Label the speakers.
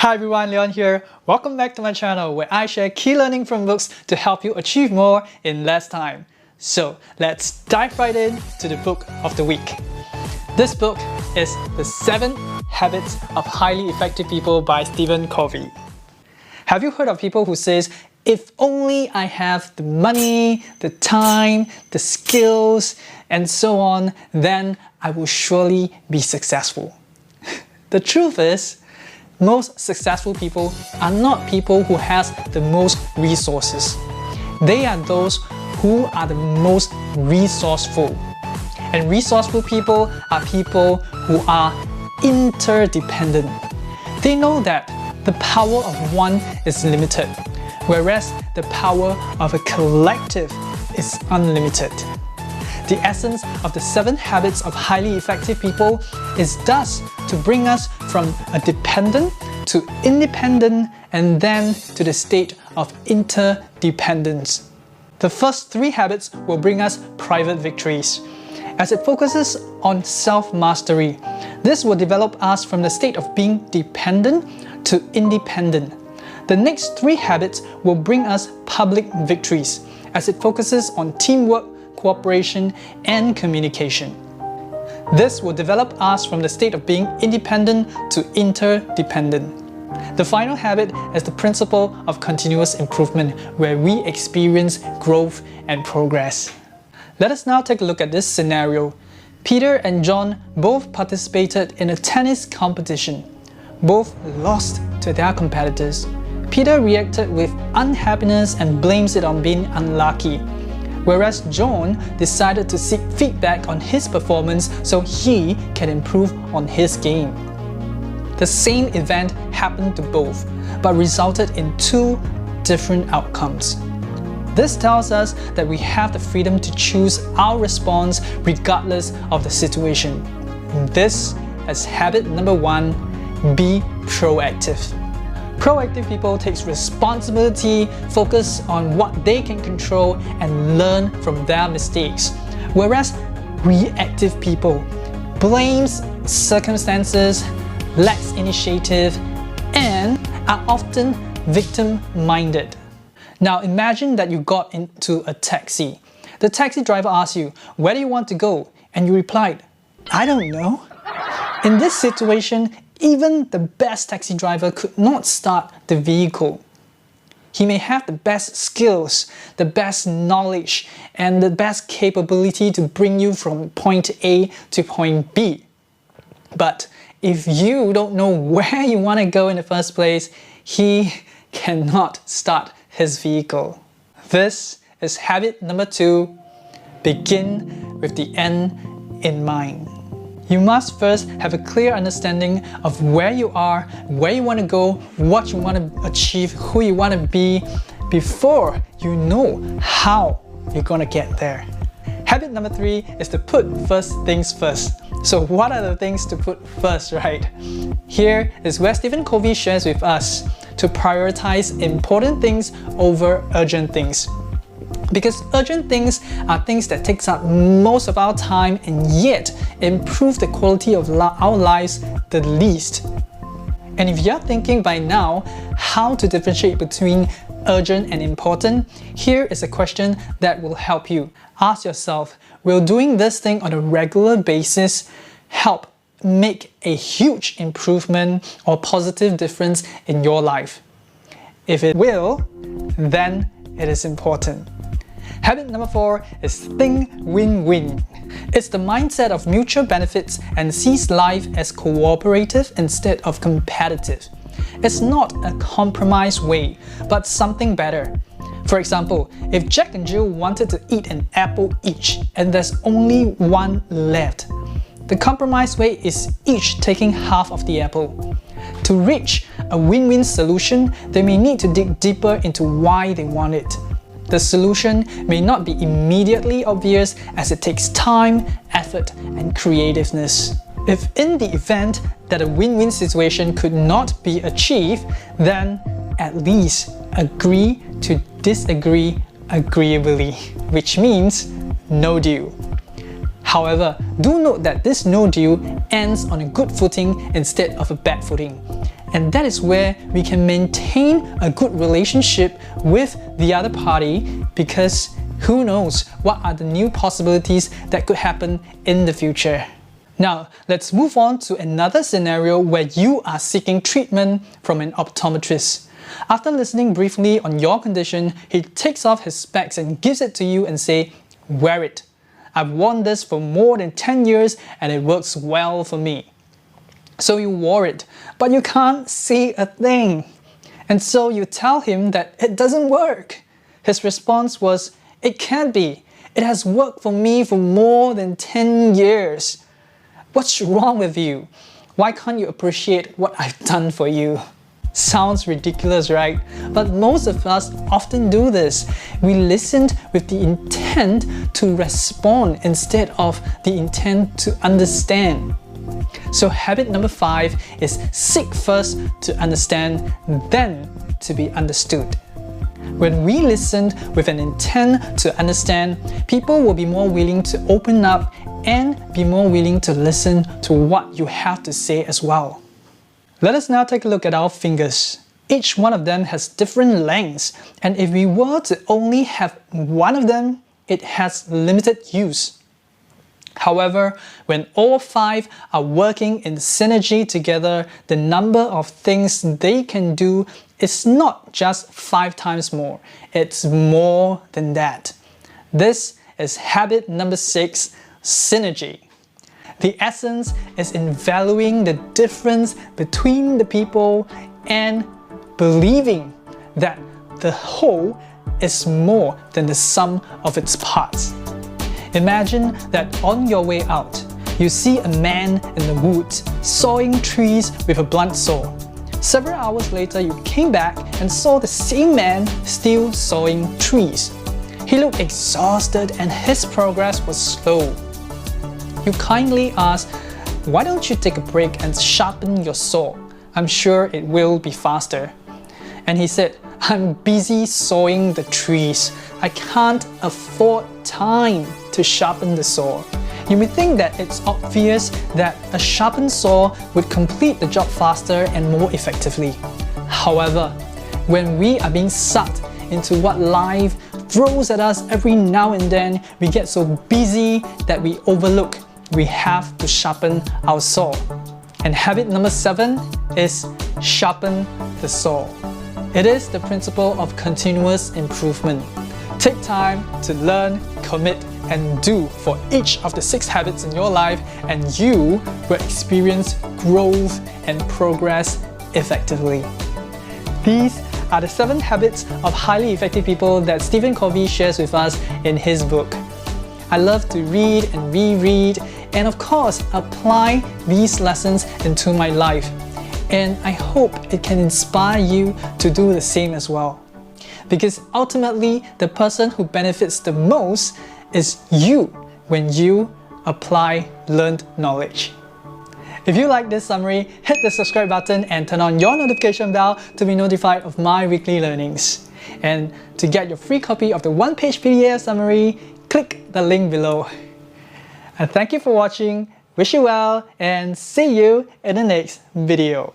Speaker 1: Hi everyone, Leon here. Welcome back to my channel where I share key learning from books to help you achieve more in less time. So let's dive right in to the book of the week. This book is The 7 Habits of Highly Effective People by Stephen Covey. Have you heard of people who says, if only I have the money, the time, the skills, and so on, then I will surely be successful. The truth is, most successful people are not people who has the most resources. They are those who are the most resourceful. And resourceful people are people who are interdependent. They know that the power of one is limited, whereas the power of a collective is unlimited. The essence of the 7 habits of highly effective people is thus to bring us from a dependent to independent and then to the state of interdependence. The first 3 habits will bring us private victories, as it focuses on self-mastery. This will develop us from the state of being dependent to independent. The next 3 habits will bring us public victories, as it focuses on teamwork, cooperation, and communication. This will develop us from the state of being independent to interdependent. The final habit is the principle of continuous improvement, where we experience growth and progress. Let us now take a look at this scenario. Peter and John both participated in a tennis competition. Both lost to their competitors. Peter reacted with unhappiness and blames it on being unlucky, whereas John decided to seek feedback on his performance so he can improve on his game. The same event happened to both, but resulted in 2 different outcomes. This tells us that we have the freedom to choose our response regardless of the situation. This is habit number 1, be proactive. Proactive people take responsibility, focus on what they can control, and learn from their mistakes. Whereas reactive people blames circumstances, lacks initiative, and are often victim-minded. Now imagine that you got into a taxi. The taxi driver asks you, "Where do you want to go?" And you replied, "I don't know." In this situation, even the best taxi driver could not start the vehicle. He may have the best skills, the best knowledge, and the best capability to bring you from point A to point B. But if you don't know where you want to go in the first place, he cannot start his vehicle. This is habit number 2, begin with the end in mind. You must first have a clear understanding of where you are, where you want to go, what you want to achieve, who you want to be, before you know how you're going to get there. Habit number 3 is to put first things first. So what are the things to put first, right? Here is where Stephen Covey shares with us to prioritize important things over urgent things. Because urgent things are things that takes up most of our time and yet improve the quality of our lives the least. And if you're thinking by now how to differentiate between urgent and important, here is a question that will help you. Ask yourself, will doing this thing on a regular basis help make a huge improvement or positive difference in your life? If it will, then it is important. Habit number 4 is think win-win. It's the mindset of mutual benefits and sees life as cooperative instead of competitive. It's not a compromise way, but something better. For example, if Jack and Jill wanted to eat an apple each and there's only one left, the compromise way is each taking half of the apple. To reach a win-win solution, they may need to dig deeper into why they want it. The solution may not be immediately obvious as it takes time, effort, and creativeness. If in the event that a win-win situation could not be achieved, then at least agree to disagree agreeably, which means no deal. However, do note that this no deal ends on a good footing instead of a bad footing. And that is where we can maintain a good relationship with the other party, because who knows what are the new possibilities that could happen in the future. Now, let's move on to another scenario where you are seeking treatment from an optometrist. After listening briefly on your condition, he takes off his specs and gives it to you and say, "Wear it. I've worn this for more than 10 years and it works well for me." So you wore it, but you can't see a thing. And so you tell him that it doesn't work. His response was, "It can't be. It has worked for me for more than 10 years. What's wrong with you? Why can't you appreciate what I've done for you?" Sounds ridiculous, right? But most of us often do this. We listened with the intent to respond instead of the intent to understand. So habit number 5 is seek first to understand, then to be understood. When we listened with an intent to understand, people will be more willing to open up and be more willing to listen to what you have to say as well. Let us now take a look at our fingers. Each one of them has different lengths, and if we were to only have one of them, it has limited use. However, when all 5 are working in synergy together, the number of things they can do is not just 5 times more, it's more than that. This is habit number 6, synergy. The essence is in valuing the difference between the people and believing that the whole is more than the sum of its parts. Imagine that on your way out, you see a man in the woods sawing trees with a blunt saw. Several hours later, you came back and saw the same man still sawing trees. He looked exhausted and his progress was slow. You kindly asked, "Why don't you take a break and sharpen your saw? I'm sure it will be faster." And he said, "I'm busy sawing the trees. I can't afford time to sharpen the saw." You may think that it's obvious that a sharpened saw would complete the job faster and more effectively. However, when we are being sucked into what life throws at us every now and then, we get so busy that we overlook we have to sharpen our saw. And habit number 7 is sharpen the saw. It is the principle of continuous improvement. Take time to learn, commit, and do for each of the 6 habits in your life, and you will experience growth and progress effectively. These are the 7 habits of highly effective people that Stephen Covey shares with us in his book. I love to read and reread and of course apply these lessons into my life. And I hope it can inspire you to do the same as well. Because ultimately, the person who benefits the most is you when you apply learned knowledge. If you like this summary, hit the subscribe button and turn on your notification bell to be notified of my weekly learnings. And to get your free copy of the 1-page PDF summary, click the link below. And thank you for watching, wish you well, and see you in the next video.